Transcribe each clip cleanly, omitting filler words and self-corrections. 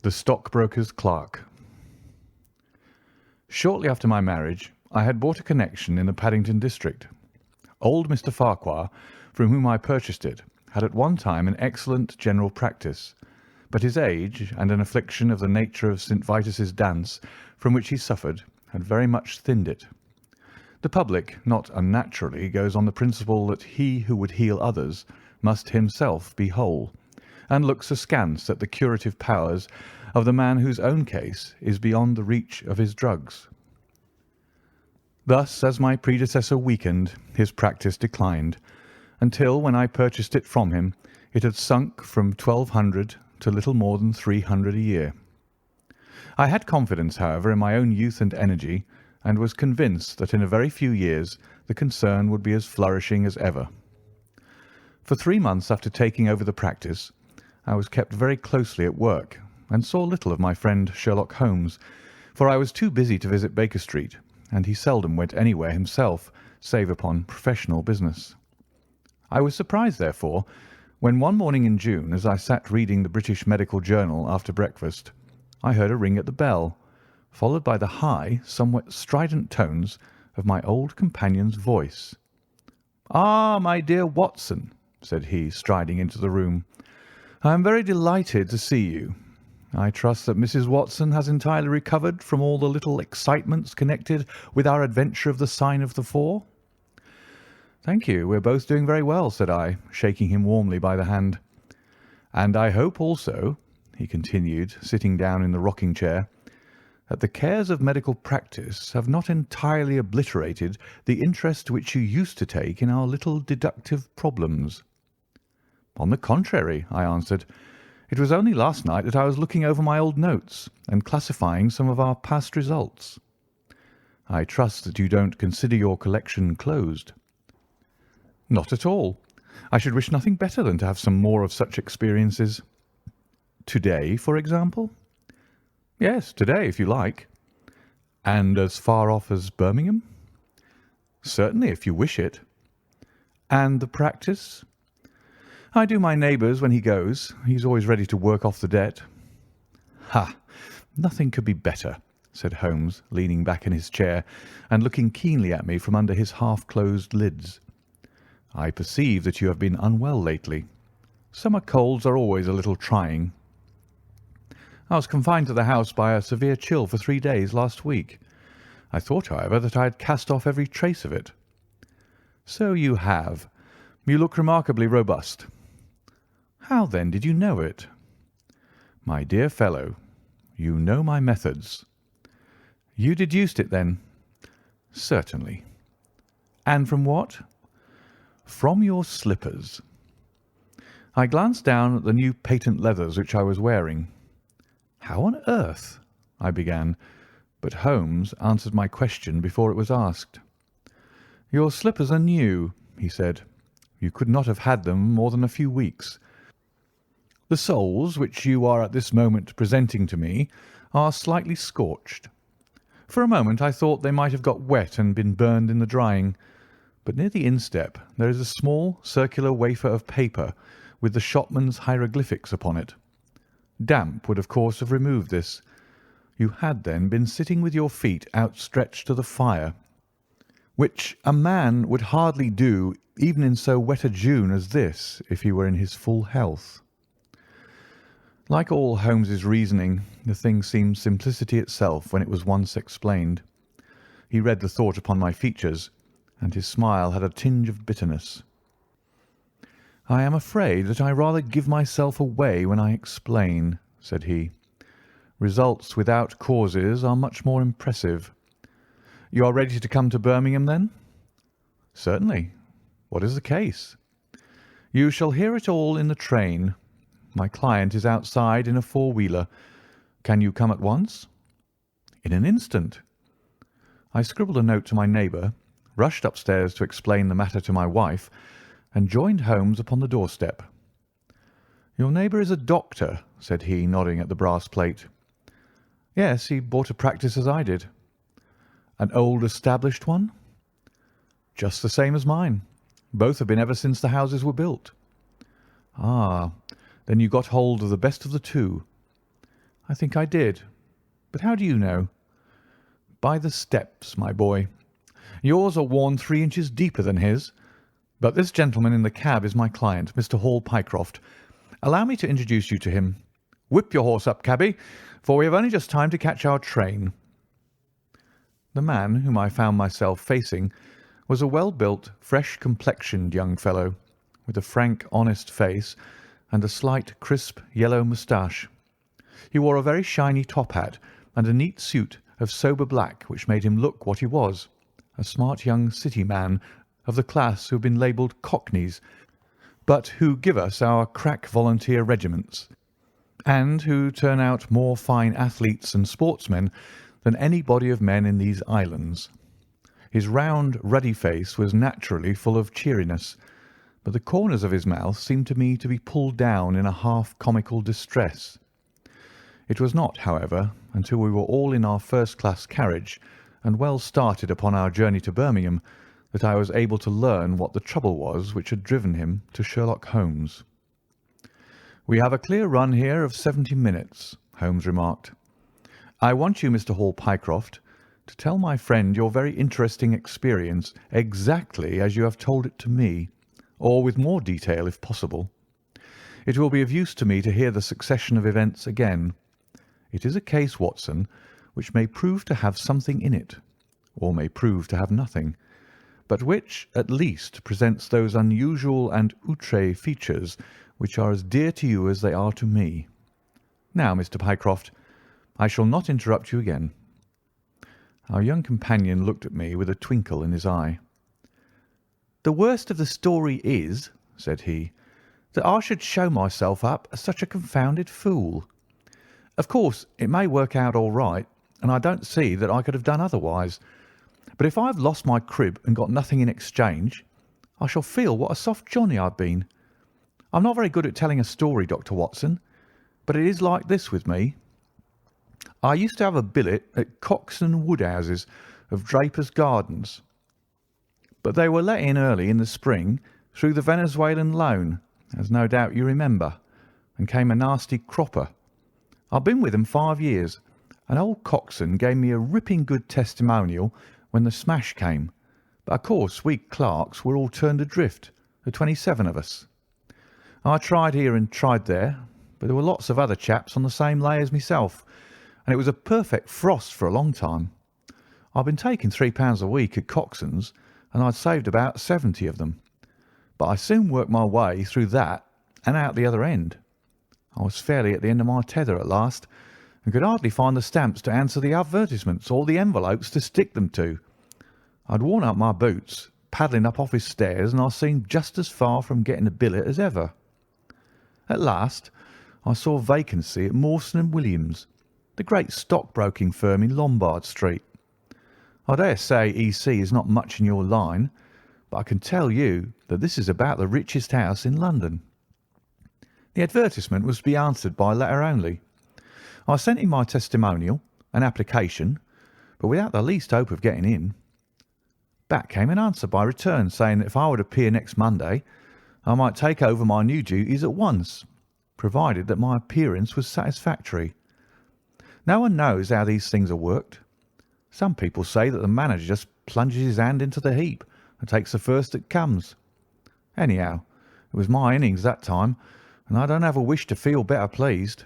The Stockbroker's Clerk. Shortly after my marriage, I had bought a connection in the Paddington district. Old Mr. Farquhar, from whom I purchased it, had at one time an excellent general practice, but his age and an affliction of the nature of St. Vitus's dance, from which he suffered, had very much thinned it. The public, not unnaturally, goes on the principle that he who would heal others must himself be whole, and looks askance at the curative powers of the man whose own case is beyond the reach of his drugs. Thus, as my predecessor weakened, his practice declined, until, when I purchased it from him, it had sunk from 1,200 to little more than 300 a year. I had confidence, however, in my own youth and energy, and was convinced that in a very few years the concern would be as flourishing as ever. For 3 months after taking over the practice, I was kept very closely at work, and saw little of my friend Sherlock Holmes, for I was too busy to visit Baker Street, and he seldom went anywhere himself, save upon professional business. I was surprised, therefore, when one morning in June, as I sat reading the British Medical Journal after breakfast, I heard a ring at the bell, followed by the high, somewhat strident tones of my old companion's voice. "Ah, my dear Watson," said he, striding into the room, "I am very delighted to see you. I trust that Mrs. Watson has entirely recovered from all the little excitements connected with our adventure of the Sign of the Four." "Thank you, we're both doing very well," said I, shaking him warmly by the hand. "And I hope also," he continued, sitting down in the rocking-chair, "that the cares of medical practice have not entirely obliterated the interest which you used to take in our little deductive problems." "On the contrary," I answered, "it was only last night that I was looking over my old notes and classifying some of our past results." "I trust that you don't consider your collection closed." "Not at all. I should wish nothing better than to have some more of such experiences." "To-day, for example?" "Yes, to-day, if you like." "And as far off as Birmingham?" "Certainly, if you wish it." "And the practice?" "I do my neighbour's when he goes. He's always ready to work off the debt." "Ha! Nothing could be better," said Holmes, leaning back in his chair and looking keenly at me from under his half-closed lids. "I perceive that you have been unwell lately. Summer colds are always a little trying." "I was confined to the house by a severe chill for 3 days last week. I thought, however, that I had cast off every trace of it." "So you have. You look remarkably robust." "How, then, did you know it?" "My dear fellow, you know my methods." "You deduced it, then?" "Certainly." "And from what?" "From your slippers." I glanced down at the new patent leathers which I was wearing. "How on earth—" I began, but Holmes answered my question before it was asked. "Your slippers are new," he said. "You could not have had them more than a few weeks. The soles, which you are at this moment presenting to me, are slightly scorched. For a moment I thought they might have got wet and been burned in the drying, but near the instep there is a small circular wafer of paper with the shopman's hieroglyphics upon it. Damp would of course have removed this. You had then been sitting with your feet outstretched to the fire, which a man would hardly do even in so wet a June as this if he were in his full health." Like all Holmes's reasoning, the thing seemed simplicity itself when it was once explained. He read the thought upon my features, and his smile had a tinge of bitterness. "I am afraid that I rather give myself away when I explain," said he. "Results without causes are much more impressive. You are ready to come to Birmingham, then?" "Certainly. What is the case?" "You shall hear it all in the train. My client is outside in a four-wheeler. Can you come at once?" "In an instant." I scribbled a note to my neighbour, rushed upstairs to explain the matter to my wife, and joined Holmes upon the doorstep. "Your neighbour is a doctor," said he, nodding at the brass plate. "Yes, he bought a practice as I did." "An old established one?" "Just the same as mine. Both have been ever since the houses were built." "Ah, then you got hold of the best of the two." I think I did. But how do you know? By the steps, my boy. Yours are worn 3 inches deeper than his. But this gentleman in the cab is my client, Mr. Hall Pycroft. Allow me to introduce you to him. Whip your horse up, cabby, for we have only just time to catch our train." The man whom I found myself facing was a well-built, fresh-complexioned young fellow, with a frank, honest face and a slight, crisp, yellow moustache. He wore a very shiny top hat and a neat suit of sober black, which made him look what he was, a smart young city man of the class who have been labelled cockneys, but who give us our crack volunteer regiments, and who turn out more fine athletes and sportsmen than any body of men in these islands. His round, ruddy face was naturally full of cheeriness, but the corners of his mouth seemed to me to be pulled down in a half-comical distress. It was not, however, until we were all in our first-class carriage and well started upon our journey to Birmingham that I was able to learn what the trouble was which had driven him to Sherlock Holmes. "We have a clear run here of 70 minutes," Holmes remarked. "I want you, Mr. Hall Pycroft, to tell my friend your very interesting experience exactly as you have told it to me, or with more detail if possible. It will be of use to me to hear the succession of events again. It is a case, Watson, which may prove to have something in it, or may prove to have nothing, but which, at least, presents those unusual and outre features which are as dear to you as they are to me. Now, Mr. Pycroft, I shall not interrupt you again." Our young companion looked at me with a twinkle in his eye. "The worst of the story is," said he, "that I should show myself up as such a confounded fool. Of course, it may work out all right, and I don't see that I could have done otherwise. But if I have lost my crib and got nothing in exchange, I shall feel what a soft Johnny I've been. I'm not very good at telling a story, Dr. Watson, but it is like this with me. I used to have a billet at Cox and Woodhouse's of Draper's Gardens, but they were let in early in the spring through the Venezuelan loan, as no doubt you remember, and came a nasty cropper. I've been with them 5 years, and old Coxon gave me a ripping good testimonial when the smash came, but of course we clerks were all turned adrift, the 27 of us. I tried here and tried there, but there were lots of other chaps on the same lay as myself, and it was a perfect frost for a long time. I'd been taking £3 a week at Coxon's, and I'd saved about 70 of them, but I soon worked my way through that and out the other end. I was fairly at the end of my tether at last, and could hardly find the stamps to answer the advertisements or the envelopes to stick them to. I'd worn out my boots, paddling up office stairs, and I seemed just as far from getting a billet as ever. At last I saw a vacancy at Mawson and Williams, the great stockbroking firm in Lombard Street. I dare say E.C. is not much in your line, but I can tell you that this is about the richest house in London. The advertisement was to be answered by letter only. I sent in my testimonial and application, but without the least hope of getting in. Back came an answer by return saying that if I would appear next Monday, I might take over my new duties at once, provided that my appearance was satisfactory. No one knows how these things are worked. Some people say that the manager just plunges his hand into the heap and takes the first that comes. Anyhow, it was my innings that time, and I don't have a wish to feel better pleased.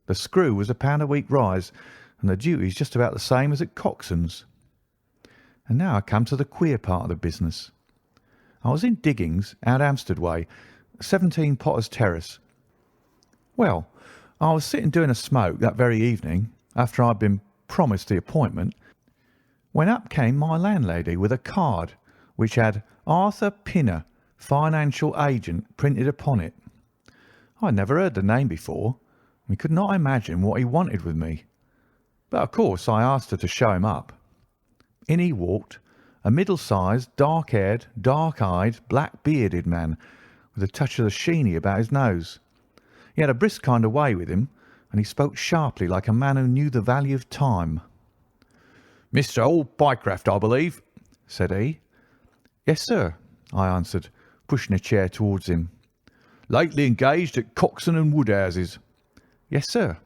The screw was £1 a week rise, and the duties just about the same as at Coxon's. And now I come to the queer part of the business. I was in diggings out Hampstead way, 17 Potter's Terrace. Well, I was sitting doing a smoke that very evening, after I'd been promised the appointment, when up came my landlady with a card which had Arthur Pinner, financial agent, printed upon it. I had never heard the name before, and could not imagine what he wanted with me. But of course I asked her to show him up. In he walked, a middle-sized, dark-haired, dark-eyed, black-bearded man, with a touch of the sheeny about his nose. He had a brisk kind of way with him, and he spoke sharply like a man who knew the value of time. "Mr. Hall Pycroft, I believe," said he. "Yes, sir," I answered, pushing a chair towards him. "Lately engaged at Coxon and Woodhouse's." "Yes, sir."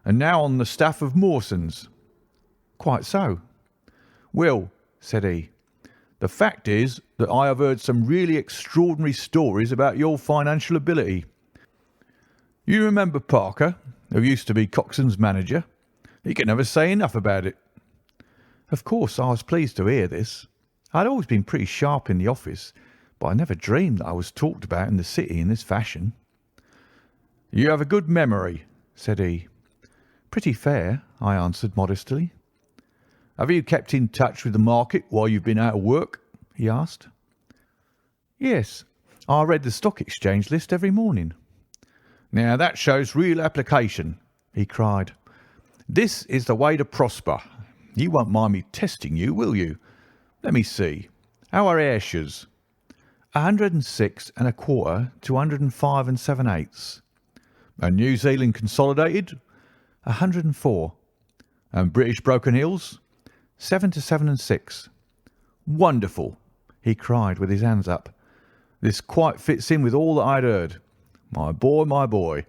and now on the staff of Mawson's." "Quite so." "Well," said he, "the fact is that I have heard some really extraordinary stories about your financial ability. You remember Parker, who used to be Coxon's manager? He could never say enough about it." Of course I was pleased to hear this. I had always been pretty sharp in the office, but I never dreamed that I was talked about in the city in this fashion. "You have a good memory," said he. "Pretty fair," I answered modestly. "Have you kept in touch with the market while you've been out of work?" he asked. "Yes, I read the stock exchange list every morning." "Now that shows real application," he cried. "This is the way to prosper. You won't mind me testing you, will you? Let me see. How are Ayrshire's?" 106 1/4 to 105 7/8. "And New Zealand Consolidated?" 104. "And British Broken Hills?" 7 to 7 6. "Wonderful!" he cried with his hands up. "This quite fits in with all that I'd heard. My boy,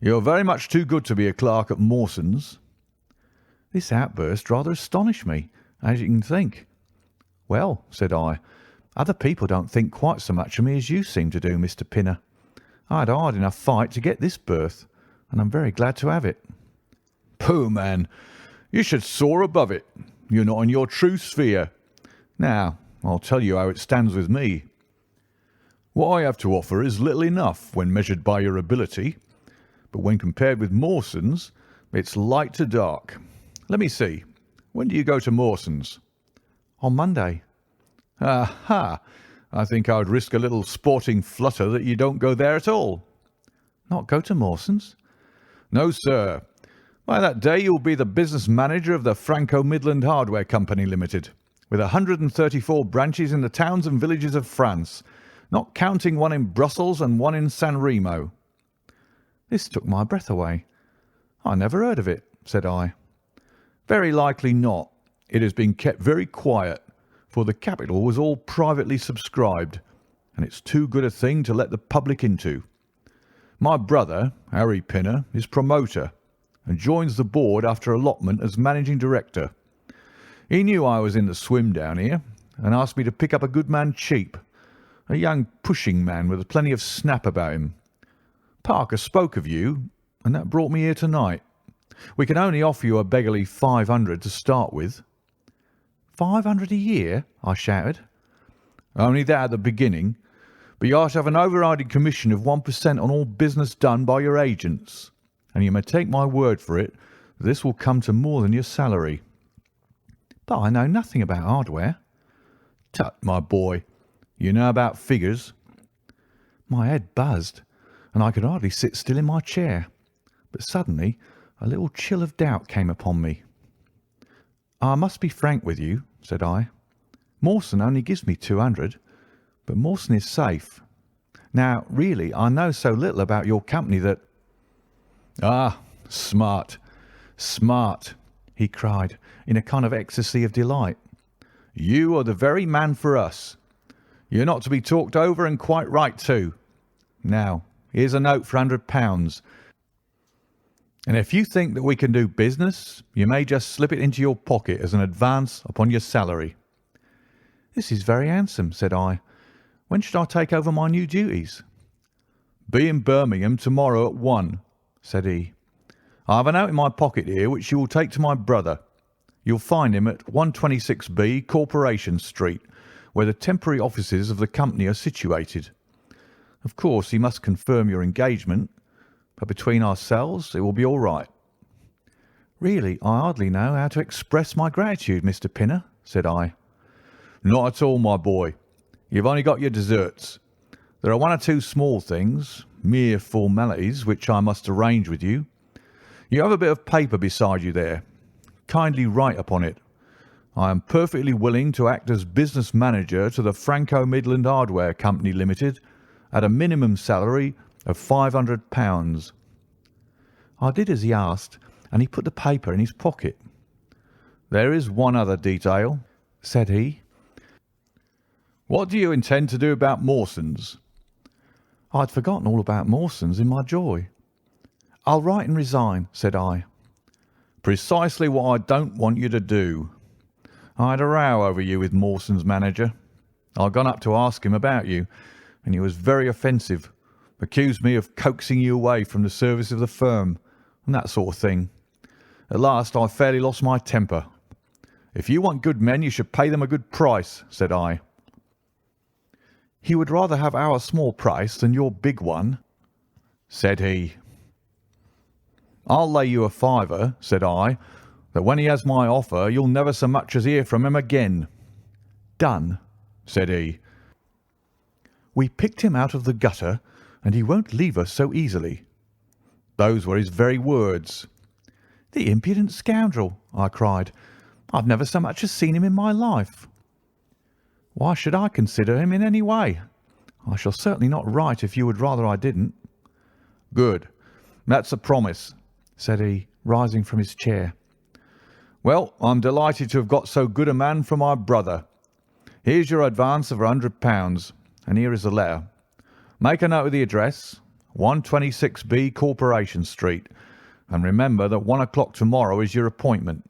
you're very much too good to be a clerk at Mawson's." This outburst rather astonished me, as you can think. "Well," said I, "other people don't think quite so much of me as you seem to do, Mr. Pinner. I had a hard enough fight to get this berth, and I'm very glad to have it." "Pooh, man, you should soar above it. You're not in your true sphere. Now, I'll tell you how it stands with me. What I have to offer is little enough when measured by your ability, but when compared with Mawson's, it's light to dark. Let me see. When do you go to Mawson's?" "On Monday." "Aha! I think I would risk a little sporting flutter that you don't go there at all." "Not go to Mawson's?" "No, sir. By that day you'll be the business manager of the Franco-Midland Hardware Company Limited, with 134 branches in the towns and villages of France, not counting one in Brussels and one in San Remo." This took my breath away. "I never heard of it," said I. "Very likely not. It has been kept very quiet, for the capital was all privately subscribed, and it's too good a thing to let the public into. My brother, Harry Pinner, is promoter, and joins the board after allotment as managing director. He knew I was in the swim down here, and asked me to pick up a good man cheap, a young pushing man with plenty of snap about him. Parker spoke of you, and that brought me here tonight. We can only offer you a beggarly 500 to start with." "500 a year?" I shouted. "Only that at the beginning, but you are to have an overriding commission of 1% on all business done by your agents, and you may take my word for it that this will come to more than your salary." "But I know nothing about hardware." "Tut, my boy, you know about figures." My head buzzed, and I could hardly sit still in my chair, but suddenly a little chill of doubt came upon me. "I must be frank with you," said I. "Mawson only gives me 200, but Mawson is safe. Now, really, I know so little about your company that—" "Ah, smart, smart," he cried in a kind of ecstasy of delight. "You are the very man for us. You're not to be talked over, and quite right too. Now, here's a note for £100, and if you think that we can do business, you may just slip it into your pocket as an advance upon your salary." "This is very handsome," said I. "When should I take over my new duties?" "Be in Birmingham tomorrow at 1, said he. "I have a note in my pocket here which you will take to my brother. You'll find him at 126B Corporation Street, where the temporary offices of the company are situated. Of course, he must confirm your engagement, but between ourselves it will be all right." "Really, I hardly know how to express my gratitude, Mr. Pinner," said I. "Not at all, my boy. You've only got your deserts. There are one or two small things, mere formalities, which I must arrange with you. You have a bit of paper beside you there. Kindly write upon it, 'I am perfectly willing to act as business manager to the Franco-Midland Hardware Company Limited at a minimum salary of £500. I did as he asked, and he put the paper in his pocket. "There is one other detail," said he. "What do you intend to do about Mawson's?" I had forgotten all about Mawson's in my joy. "I'll write and resign," said I. Precisely what I don't want you to do. I had a row over you with Mawson's manager. I'd gone up to ask him about you, and he was very offensive, accused me of coaxing you away from the service of the firm, and that sort of thing. At last I fairly lost my temper. If you want good men, you should pay them a good price, said I. He would rather have our small price than your big one, said he. I'll lay you a fiver, said I, that when he has my offer, you'll never so much as hear from him again. Done, said he. We picked him out of the gutter, and he won't leave us so easily. Those were his very words. The impudent scoundrel, I cried. I've never so much as seen him in my life. Why should I consider him in any way? I shall certainly not write if you would rather I didn't. Good. That's a promise, said he, rising from his chair. Well, I'm delighted to have got so good a man for my brother. Here's your advance of £100, and here is the letter. Make a note of the address, 126B Corporation Street, and remember that 1 o'clock tomorrow is your appointment.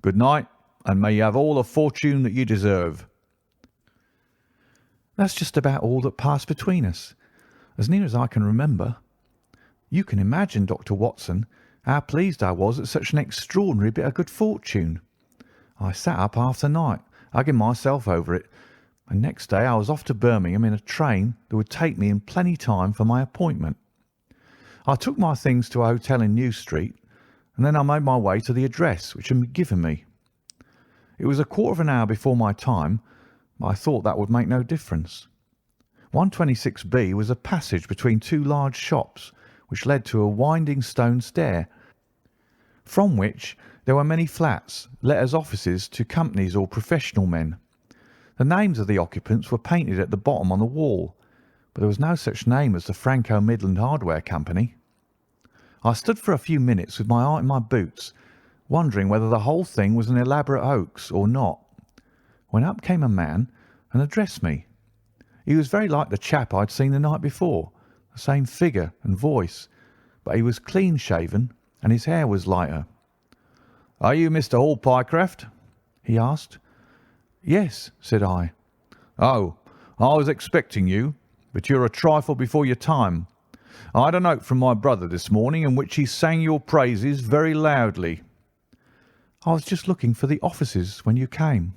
Good night, and may you have all the fortune that you deserve. That's just about all that passed between us, as near as I can remember. You can imagine, Dr. Watson, how pleased I was at such an extraordinary bit of good fortune. I sat up half the night, hugging myself over it, and next day I was off to Birmingham in a train that would take me in plenty time for my appointment. I took my things to a hotel in New Street, and then I made my way to the address which had been given me. It was a quarter of an hour before my time, but I thought that would make no difference. 126B was a passage between two large shops, which led to a winding stone stair, from which there were many flats let as offices to companies or professional men. The names of the occupants were painted at the bottom on the wall, but there was no such name as the Franco Midland Hardware Company. I stood for a few minutes with my eye in my boots, wondering whether the whole thing was an elaborate hoax or not, when up came a man and addressed me. He was very like the chap I'd seen the night before, the same figure and voice, but he was clean-shaven and his hair was lighter. "Are you Mr. Hall Pycroft?" he asked. "Yes," said I. "Oh, I was expecting you, but you're a trifle before your time. I had a note from my brother this morning in which he sang your praises very loudly." "I was just looking for the offices when you came."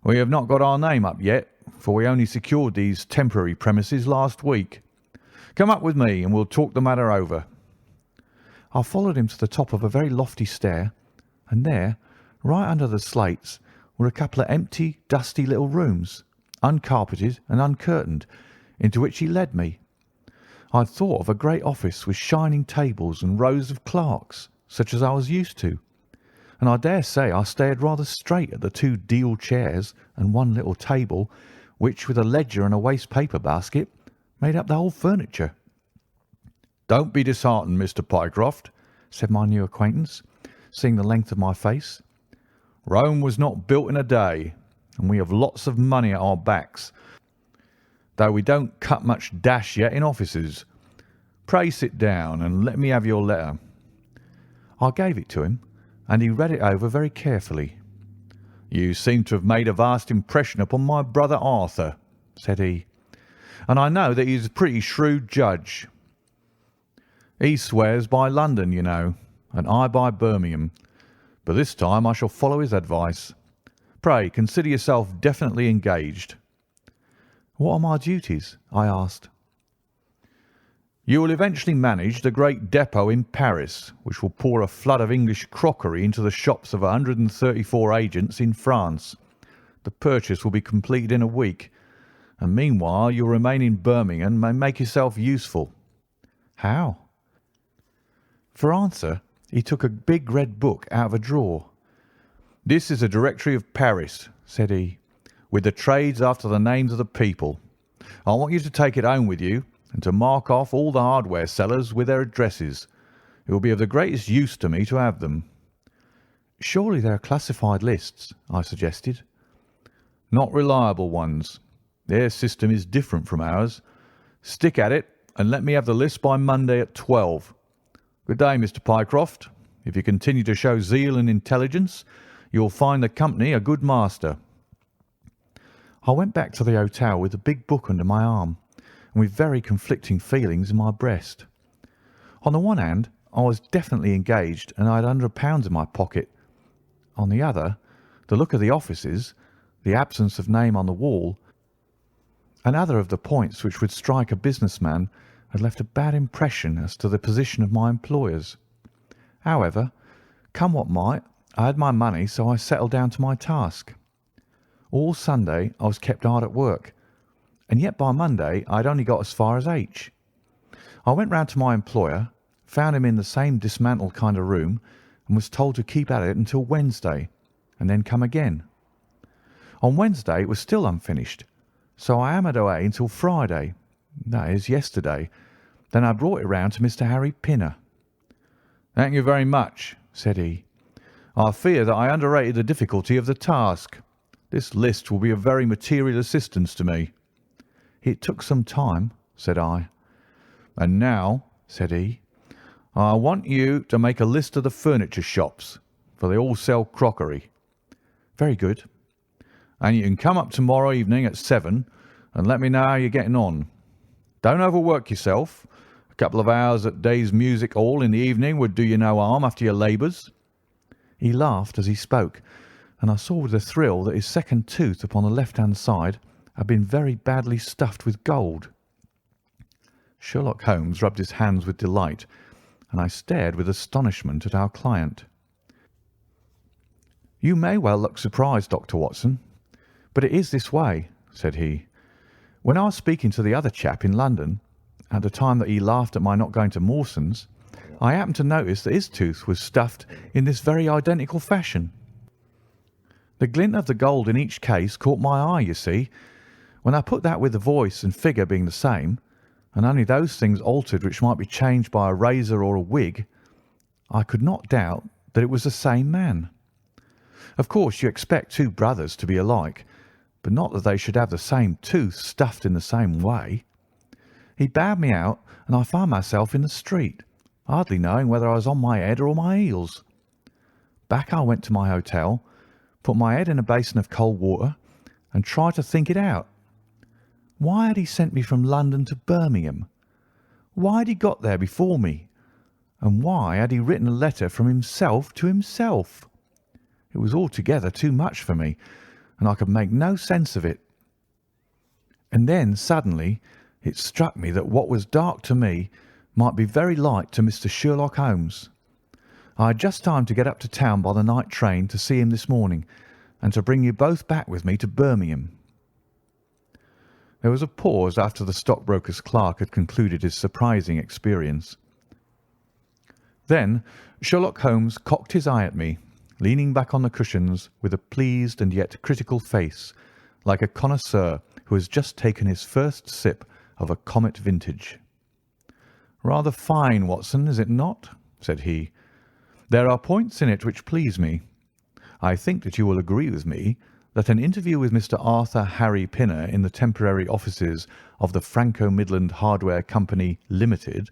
"We have not got our name up yet, for we only secured these temporary premises last week. Come up with me and we'll talk the matter over." I followed him to the top of a very lofty stair, and there, right under the slates, were a couple of empty, dusty little rooms, uncarpeted and uncurtained, into which he led me. I had thought of a great office with shining tables and rows of clerks, such as I was used to, and I dare say I stared rather straight at the two deal chairs and one little table, which, with a ledger and a waste paper basket, made up the whole furniture. "Don't be disheartened, Mr. Pycroft," said my new acquaintance, seeing the length of my face. "Rome was not built in a day, and we have lots of money at our backs, though we don't cut much dash yet in offices. Pray sit down and let me have your letter." I gave it to him, and he read it over very carefully. "You seem to have made a vast impression upon my brother Arthur," said he, "and I know that he is a pretty shrewd judge. He swears by London, you know, and I by Birmingham, but this time I shall follow his advice. Pray consider yourself definitely engaged." "What are my duties?" I asked. "You will eventually manage the great depot in Paris, which will pour a flood of English crockery into the shops of 134 agents in France. The purchase will be completed in a week, and meanwhile you'll remain in Birmingham and make yourself useful." "How?" For answer, he took a big red book out of a drawer. "This is a directory of Paris," said he, "with the trades after the names of the people. I want you to take it home with you and to mark off all the hardware sellers with their addresses. It will be of the greatest use to me to have them." "Surely they are classified lists," I suggested. "Not reliable ones. Their system is different from ours. Stick at it and let me have the list by Monday at 12. Good day, Mr. Pycroft. If you continue to show zeal and intelligence, you'll find the company a good master." I went back to the hotel with the big book under my arm and with very conflicting feelings in my breast. On the one hand, I was definitely engaged and I had £100 in my pocket. On the other, the look of the offices, the absence of name on the wall, and other of the points which would strike a businessman had left a bad impression as to the position of my employers. However, come what might, I had my money, so I settled down to my task. All Sunday I was kept hard at work, and yet by Monday I had only got as far as H. I went round to my employer, found him in the same dismantled kind of room, and was told to keep at it until Wednesday, and then come again. On Wednesday it was still unfinished, so I hammered away until Friday, that is, yesterday. Then I brought it round to Mr. Harry Pinner. "Thank you very much," said he. "I fear that I underrated the difficulty of the task. This list will be of very material assistance to me." "It took some time," said I. "And now," said he, "I want you to make a list of the furniture shops, for they all sell crockery." "Very good." "And you can come up tomorrow evening at 7 and let me know how you're getting on. Don't overwork yourself. A couple of hours at day's music hall in the evening would do you no harm after your labours." He laughed as he spoke, and I saw with a thrill that his second tooth upon the left-hand side had been very badly stuffed with gold. Sherlock Holmes rubbed his hands with delight, and I stared with astonishment at our client. "You may well look surprised, Dr. Watson, but it is this way," said he. "When I was speaking to the other chap in London, at the time that he laughed at my not going to Mawson's, I happened to notice that his tooth was stuffed in this very identical fashion. The glint of the gold in each case caught my eye, you see. When I put that with the voice and figure being the same, and only those things altered which might be changed by a razor or a wig, I could not doubt that it was the same man. Of course, you expect two brothers to be alike, but not that they should have the same tooth stuffed in the same way. He bowed me out, and I found myself in the street, hardly knowing whether I was on my head or on my heels. Back I went to my hotel, put my head in a basin of cold water, and tried to think it out. Why had he sent me from London to Birmingham? Why had he got there before me? And why had he written a letter from himself to himself? It was altogether too much for me, and I could make no sense of it. And then suddenly it struck me that what was dark to me might be very light to Mr. Sherlock Holmes. I had just time to get up to town by the night train to see him this morning, and to bring you both back with me to Birmingham. There was a pause after the stockbroker's clerk had concluded his surprising experience. Then Sherlock Holmes cocked his eye at me, leaning back on the cushions with a pleased and yet critical face, like a connoisseur who has just taken his first sip of a Comet vintage. "Rather fine, Watson, is it not?" said he. "There are points in it which please me. I think that you will agree with me that an interview with Mr. Arthur Harry Pinner in the temporary offices of the Franco-Midland Hardware Company, Limited,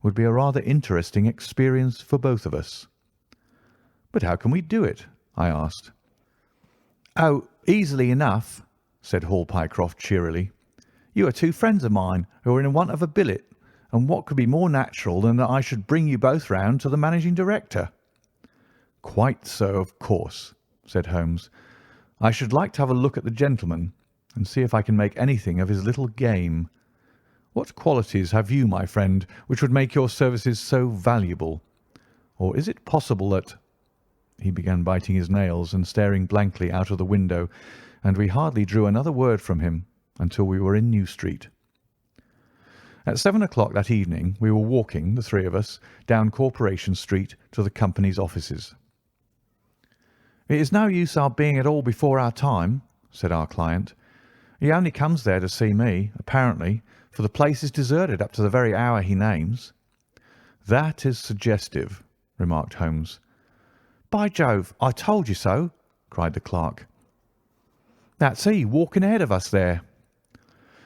would be a rather interesting experience for both of us." "But how can we do it?" I asked. "Oh, easily enough," said Hall Pycroft cheerily. "You are two friends of mine who are in want of a billet, and what could be more natural than that I should bring you both round to the managing director?" "Quite so, of course," said Holmes. "I should like to have a look at the gentleman and see if I can make anything of his little game. What qualities have you, my friend, which would make your services so valuable? Or is it possible that—" He began biting his nails and staring blankly out of the window, and we hardly drew another word from him until we were in New Street. At 7 o'clock that evening we were walking, the three of us, down Corporation Street to the company's offices. "It is no use our being at all before our time," said our client. "He only comes there to see me, apparently, for the place is deserted up to the very hour he names." "That is suggestive," remarked Holmes. "By Jove, I told you so!" cried the clerk. "That's he walking ahead of us there."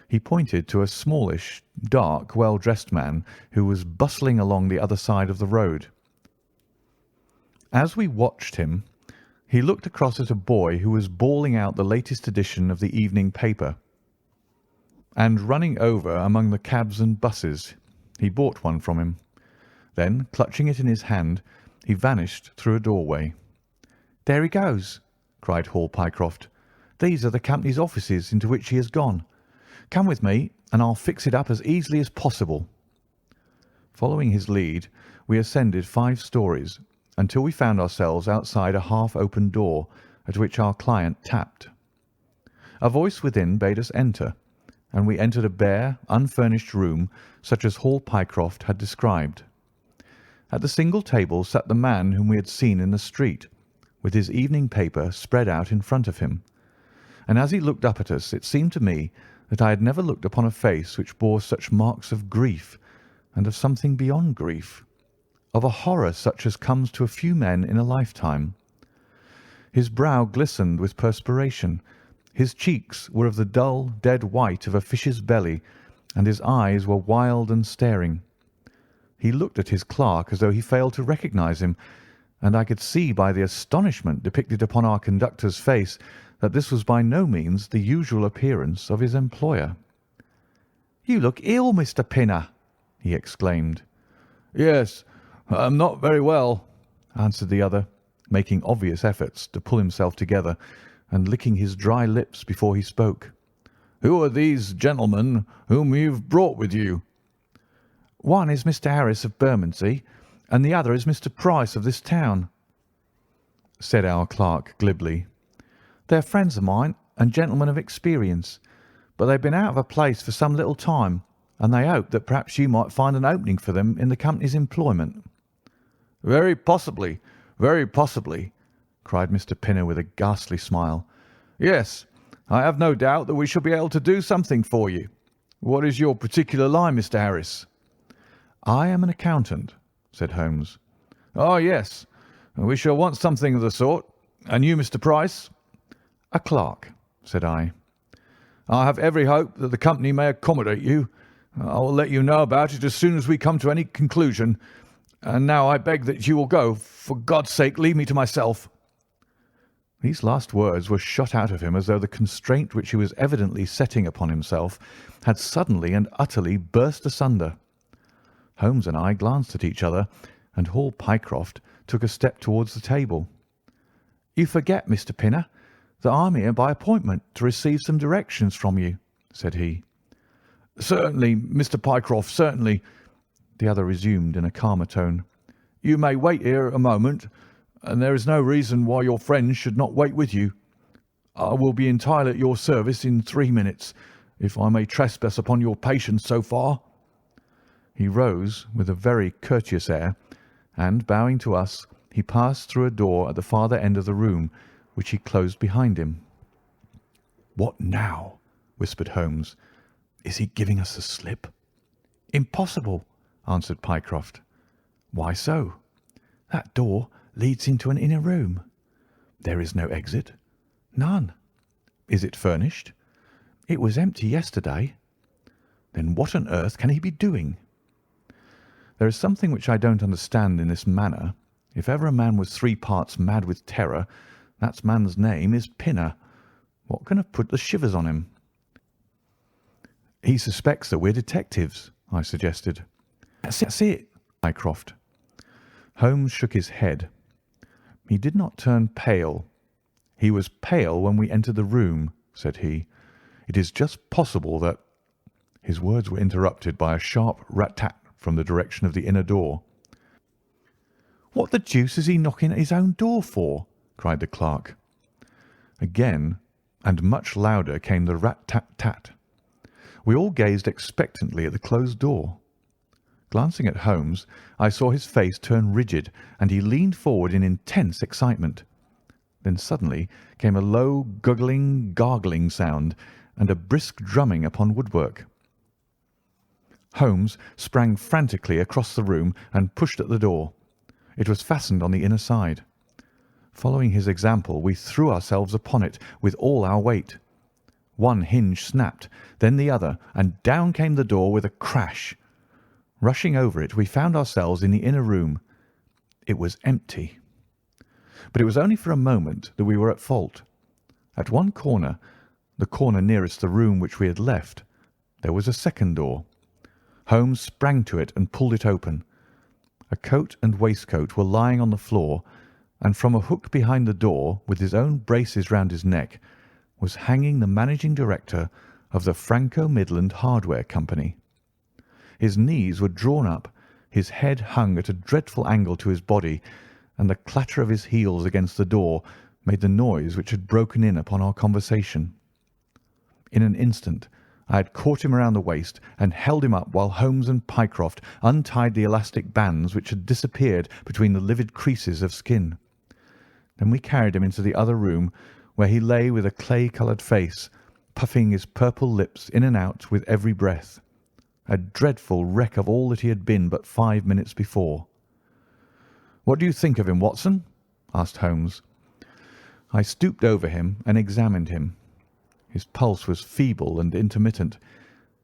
He pointed to a smallish, dark, well-dressed man who was bustling along the other side of the road. As we watched him, he looked across at a boy who was bawling out the latest edition of the evening paper, and running over among the cabs and buses. He bought one from him. Then, clutching it in his hand, he vanished through a doorway. "There he goes!" cried Hall Pycroft. "These are the company's offices into which he has gone. Come with me, and I'll fix it up as easily as possible." Following his lead, we ascended 5 stories until we found ourselves outside a half-open door at which our client tapped. A voice within bade us enter, and we entered a bare, unfurnished room such as Hall Pycroft had described. At the single table sat the man whom we had seen in the street, with his evening paper spread out in front of him, and as he looked up at us it seemed to me that I had never looked upon a face which bore such marks of grief, and of something beyond grief, of a horror such as comes to a few men in a lifetime. His brow glistened with perspiration, his cheeks were of the dull, dead white of a fish's belly, and his eyes were wild and staring. He looked at his clerk as though he failed to recognize him, and I could see by the astonishment depicted upon our conductor's face that this was by no means the usual appearance of his employer. "You look ill, Mr. Pinner," he exclaimed. "Yes, I'm not very well," answered the other, making obvious efforts to pull himself together and licking his dry lips before he spoke. "Who are these gentlemen whom you've brought with you?" "One is Mr. Harris of Bermondsey, and the other is Mr. Price of this town," said our clerk glibly. "They're friends of mine and gentlemen of experience, but they've been out of a place for some little time, and they hope that perhaps you might find an opening for them in the company's employment." Very possibly," cried Mr. Pinner with a ghastly smile. "Yes, I have no doubt that we shall be able to do something for you. What is your particular line, Mr. Harris?" "I am an accountant," said Holmes. "Oh, yes, we shall want something of the sort. And you, Mr. Price?" "A clerk," said I. "I have every hope that the company may accommodate you. I will let you know about it as soon as we come to any conclusion. And now I beg that you will go. For God's sake, leave me to myself." These last words were shot out of him as though the constraint which he was evidently setting upon himself had suddenly and utterly burst asunder. Holmes and I glanced at each other, and Hall Pycroft took a step towards the table. "You forget, Mr. Pinner, that I'm here by appointment to receive some directions from you," said he. "Certainly, Mr. Pycroft, certainly," the other resumed in a calmer tone. "You may wait here a moment, and there is no reason why your friends should not wait with you. I will be entirely at your service in 3 minutes, if I may trespass upon your patience so far." He rose with a very courteous air, and, bowing to us, he passed through a door at the farther end of the room, which he closed behind him. "What now?" whispered Holmes. "Is he giving us the slip?" "Impossible," answered Pycroft. "Why so?" "That door leads into an inner room." "There is no exit?" "None." "Is it furnished?" "It was empty yesterday." "Then what on earth can he be doing?" There is something which I don't understand in this manner. If ever a man was 3 parts mad with terror, that man's name is Pinner. What can have put the shivers on him? "He suspects that we're detectives," I suggested. "That's it, Mycroft." Holmes shook his head. He did not turn pale. "He was pale when we entered the room," said he. "It is just possible that—" His words were interrupted by a sharp rat-tat from the direction of the inner door. "What the deuce is he knocking at his own door for?" cried the clerk. Again, and much louder, came the rat-tat-tat. We all gazed expectantly at the closed door. Glancing at Holmes, I saw his face turn rigid, and he leaned forward in intense excitement. Then suddenly came a low, guggling, gargling sound, and a brisk drumming upon woodwork. Holmes sprang frantically across the room and pushed at the door. It was fastened on the inner side. Following his example, we threw ourselves upon it with all our weight. One hinge snapped, then the other, and down came the door with a crash. Rushing over it, we found ourselves in the inner room. It was empty. But it was only for a moment that we were at fault. At one corner, the corner nearest the room which we had left, there was a second door. Holmes sprang to it and pulled it open. A coat and waistcoat were lying on the floor, and from a hook behind the door, with his own braces round his neck, was hanging the managing director of the Franco-Midland Hardware Company. His knees were drawn up, his head hung at a dreadful angle to his body, and the clatter of his heels against the door made the noise which had broken in upon our conversation. In an instant I had caught him around the waist and held him up while Holmes and Pycroft untied the elastic bands which had disappeared between the livid creases of skin. Then we carried him into the other room, where he lay with a clay-coloured face, puffing his purple lips in and out with every breath, a dreadful wreck of all that he had been but 5 minutes before. "What do you think of him, Watson?" asked Holmes. I stooped over him and examined him. His pulse was feeble and intermittent,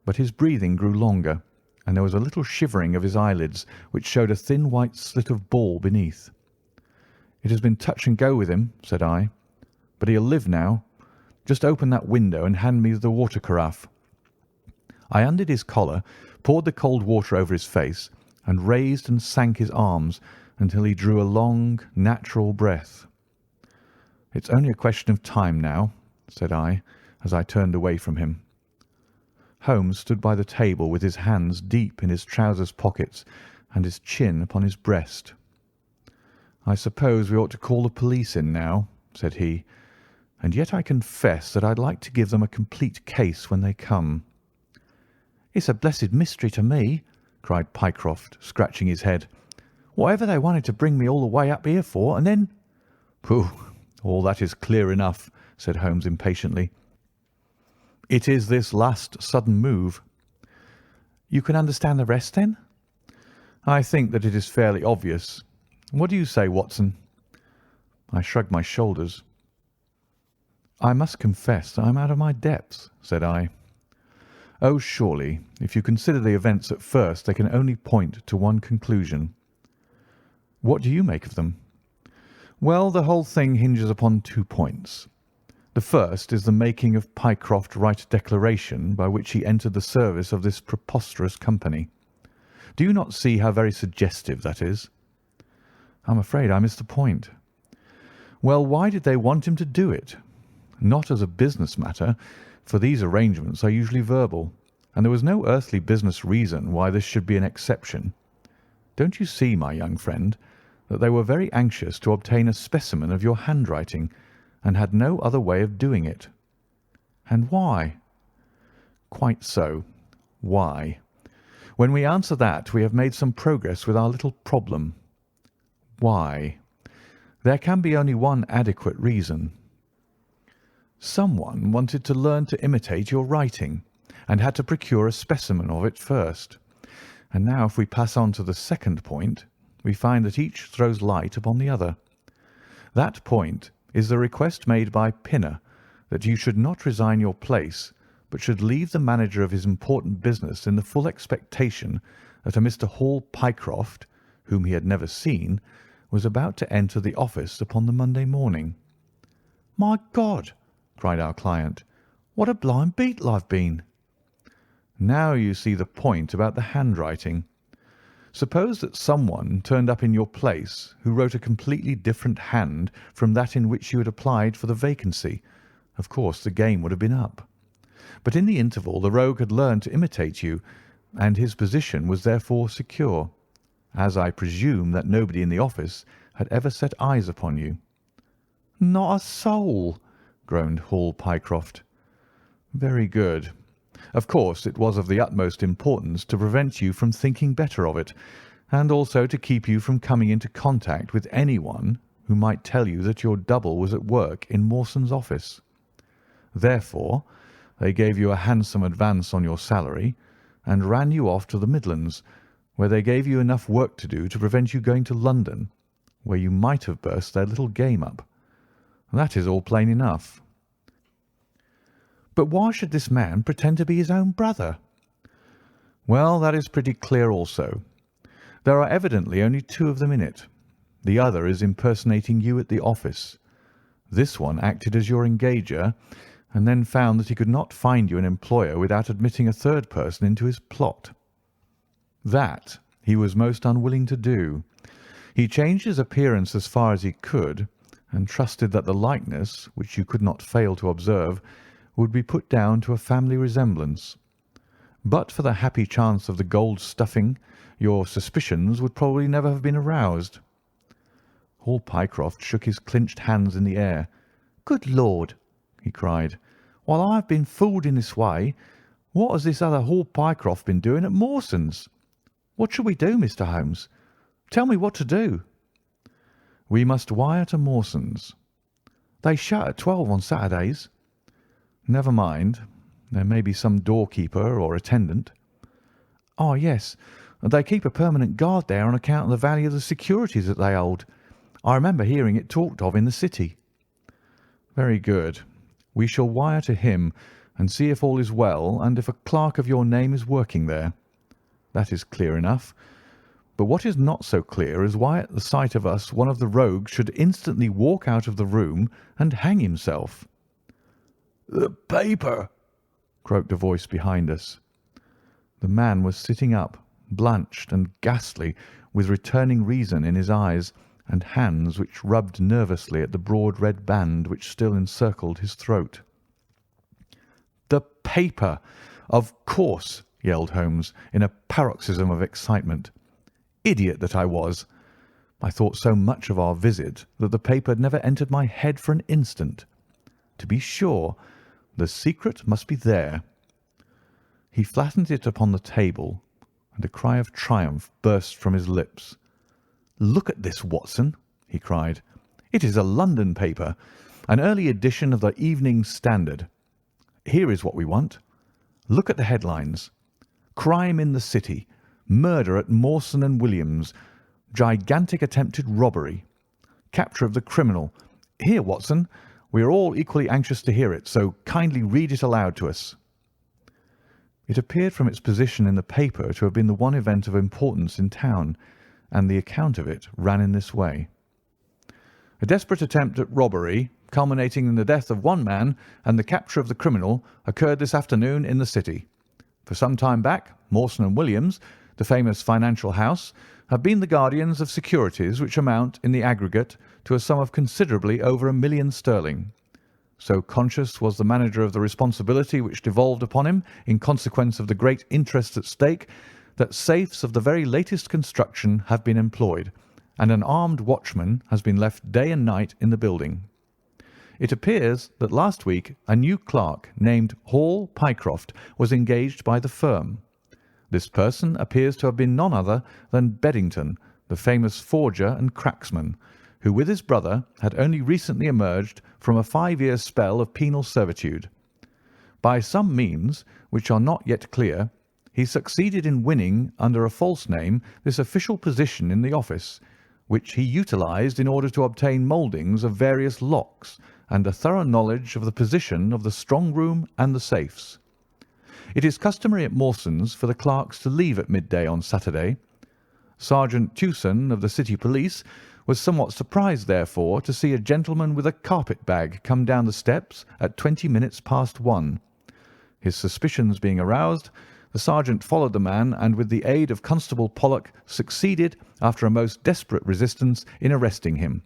but his breathing grew longer, and there was a little shivering of his eyelids which showed a thin white slit of ball beneath. "It has been touch and go with him," said I, "but he'll live now. Just open that window and hand me the water carafe." I undid his collar, poured the cold water over his face, and raised and sank his arms until he drew a long, natural breath. "It's only a question of time now," said I, as I turned away from him. Holmes stood by the table with his hands deep in his trousers pockets and his chin upon his breast. "I suppose we ought to call the police in now," said he, "and yet I confess that I'd like to give them a complete case when they come." "It's a blessed mystery to me," cried Pycroft, scratching his head. "Whatever they wanted to bring me all the way up here for, and then—" "Pooh! All that is clear enough," said Holmes impatiently. "It is this last sudden move." "You can understand the rest, then?" "I think that it is fairly obvious. What do you say, Watson?" I shrugged my shoulders. "I must confess that I am out of my depth," said I. "Oh, surely, if you consider the events at first, they can only point to one conclusion." "What do you make of them?" "Well, the whole thing hinges upon 2 points. The first is the making of Pycroft write a declaration by which he entered the service of this preposterous company. Do you not see how very suggestive that is?" "I'm afraid I missed the point." "Well, why did they want him to do it? Not as a business matter, for these arrangements are usually verbal, and there was no earthly business reason why this should be an exception. Don't you see, my young friend, that they were very anxious to obtain a specimen of your handwriting, and had no other way of doing it?" "And why?" "Quite so. Why? When we answer that, we have made some progress with our little problem. Why? There can be only one adequate reason. Someone wanted to learn to imitate your writing, and had to procure a specimen of it first. And now, if we pass on to the second point, we find that each throws light upon the other. That point is the request made by Pinner that you should not resign your place, but should leave the manager of his important business in the full expectation that a Mr. Hall Pycroft, whom he had never seen, was about to enter the office upon the Monday morning." "My God!" cried our client. "What a blind beetle I've been!" "Now you see the point about the handwriting. Suppose that someone turned up in your place who wrote a completely different hand from that in which you had applied for the vacancy. Of course, the game would have been up. But in the interval the rogue had learned to imitate you, and his position was therefore secure, as I presume that nobody in the office had ever set eyes upon you." "Not a soul," groaned Hall Pycroft. "Very good. Of course, it was of the utmost importance to prevent you from thinking better of it, and also to keep you from coming into contact with anyone who might tell you that your double was at work in Mawson's office. Therefore, they gave you a handsome advance on your salary, and ran you off to the Midlands, where they gave you enough work to do to prevent you going to London, where you might have burst their little game up. That is all plain enough." "But why should this man pretend to be his own brother?" "Well, that is pretty clear also. There are evidently only 2 of them in it. The other is impersonating you at the office. This one acted as your engager, and then found that he could not find you an employer without admitting a third person into his plot. That he was most unwilling to do. He changed his appearance as far as he could, and trusted that the likeness, which you could not fail to observe, would be put down to a family resemblance. But for the happy chance of the gold stuffing, your suspicions would probably never have been aroused." Hall Pycroft shook his clenched hands in the air. "Good Lord!" he cried. "While I've been fooled in this way, what has this other Hall Pycroft been doing at Mawson's? What shall we do, Mr. Holmes? Tell me what to do." "We must wire to Mawson's." "They shut at 12 on Saturdays." "Never mind. There may be some doorkeeper or attendant." "Oh, yes. They keep a permanent guard there on account of the value of the securities that they hold. I remember hearing it talked of in the city." "Very good. We shall wire to him and see if all is well and if a clerk of your name is working there. That is clear enough. But what is not so clear is why at the sight of us one of the rogues should instantly walk out of the room and hang himself." "The paper!" croaked a voice behind us. The man was sitting up, blanched and ghastly, with returning reason in his eyes, and hands which rubbed nervously at the broad red band which still encircled his throat. "The paper! Of course!" yelled Holmes, in a paroxysm of excitement. "Idiot that I was! I thought so much of our visit that the paper never entered my head for an instant. To be sure, the secret must be there." He flattened it upon the table, and a cry of triumph burst from his lips. "Look at this, Watson!" he cried. "It is a London paper, an early edition of the Evening Standard. Here is what we want. Look at the headlines. 'Crime in the City. Murder at Mawson and Williams. Gigantic attempted robbery. Capture of the criminal.' Here, Watson, we are all equally anxious to hear it, so kindly read it aloud to us." It appeared from its position in the paper to have been the one event of importance in town, and the account of it ran in this way: "A desperate attempt at robbery, culminating in the death of one man and the capture of the criminal, occurred this afternoon in the city. For some time back, Mawson and Williams, the famous financial house, have been the guardians of securities which amount in the aggregate to a sum of considerably over £1,000,000. So conscious was the manager of the responsibility which devolved upon him in consequence of the great interest at stake, that safes of the very latest construction have been employed, and an armed watchman has been left day and night in the building. It appears that last week a new clerk named Hall Pycroft was engaged by the firm. This person appears to have been none other than Beddington, the famous forger and cracksman, who with his brother had only recently emerged from a 5-year spell of penal servitude. By some means, which are not yet clear, he succeeded in winning under a false name this official position in the office, which he utilized in order to obtain mouldings of various locks and a thorough knowledge of the position of the strong room and the safes. It is customary at Mawson's for the clerks to leave at midday on Saturday. Sergeant Tewson of the City Police was somewhat surprised, therefore, to see a gentleman with a carpet-bag come down the steps at 20 minutes past 1. His suspicions being aroused, the sergeant followed the man and with the aid of Constable Pollock succeeded, after a most desperate resistance, in arresting him.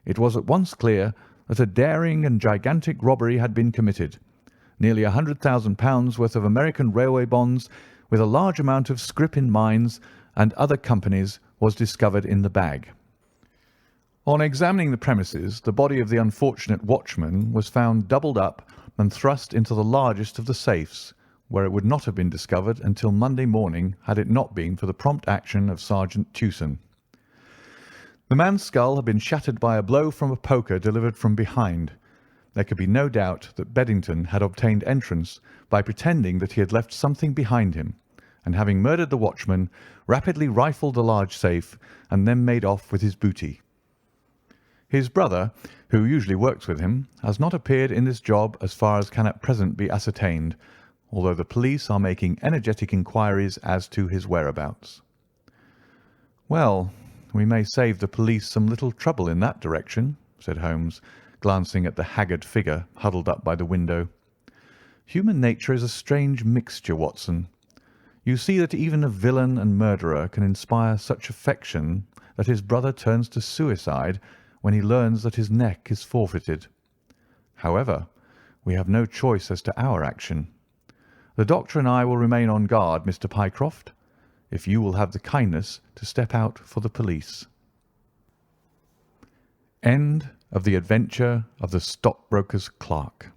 It was at once clear that a daring and gigantic robbery had been committed. Nearly £100,000 worth of American railway bonds, with a large amount of scrip in mines and other companies, was discovered in the bag. On examining the premises, the body of the unfortunate watchman was found doubled up and thrust into the largest of the safes, where it would not have been discovered until Monday morning had it not been for the prompt action of Sergeant Tewson. The man's skull had been shattered by a blow from a poker delivered from behind. There could be no doubt that Beddington had obtained entrance by pretending that he had left something behind him, and having murdered the watchman, rapidly rifled the large safe and then made off with his booty. His brother, who usually works with him, has not appeared in this job as far as can at present be ascertained, although the police are making energetic inquiries as to his whereabouts. Well, We may save the police some little trouble in that direction," said Holmes, glancing at the haggard figure huddled up by the window. "Human nature is a strange mixture, Watson. You see that even a villain and murderer can inspire such affection that his brother turns to suicide when he learns that his neck is forfeited. However, we have no choice as to our action. The doctor and I will remain on guard, Mr. Pycroft, if you will have the kindness to step out for the police." End of The Adventure of the Stockbroker's Clerk.